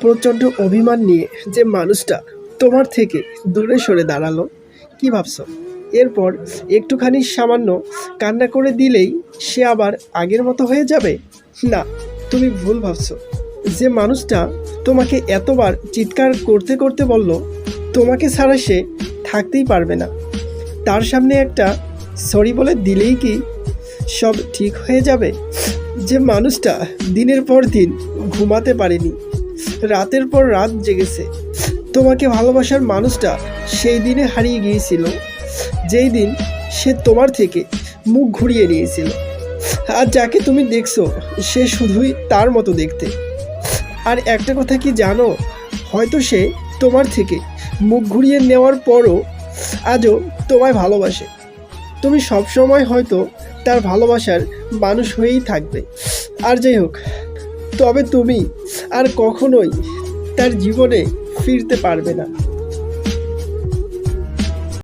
প্রচণ্ড অভিমান নিয়ে যে মানুষটা তোমার থেকে দূরে সরে দাঁড়ালো, কি ভাবছো এরপর একটুখানি সামান্য কান্না করে দিলেই সে আবার আগের মতো হয়ে যাবে? না, তুমি ভুল ভাবছো। যে মানুষটা তোমাকে এতবার চিৎকার করতে করতে বলল তোমাকে ছাড়া সে থাকতেই পারবে না, তার সামনে একটা সরি বলে দিলেই কি সব ঠিক হয়ে যাবে? যে মানুষটা দিনের পর দিন ঘুমাতে পারেনি, রাতের পর রাত জেগেছে, তোমাকে ভালোবাসার মানুষটা সেই দিনে হারিয়ে গিয়েছিল যেই দিন সে তোমার থেকে মুখ ঘুরিয়ে নিয়েছিল। আর যাকে তুমি দেখছো সে শুধুই তার মতো দেখতে। আর একটা কথা কি জানো, হয়তো সে তোমার থেকে মুখ ঘুরিয়ে নেওয়ার পরও আজও তোমায় ভালোবাসে। তুমি সবসময় হয়তো তার ভালোবাসার মানুষ হয়েই থাকবে। আর যাই হোক, তবে তুমি আর কখনোই তার জীবনে ফিরতে পারবে না।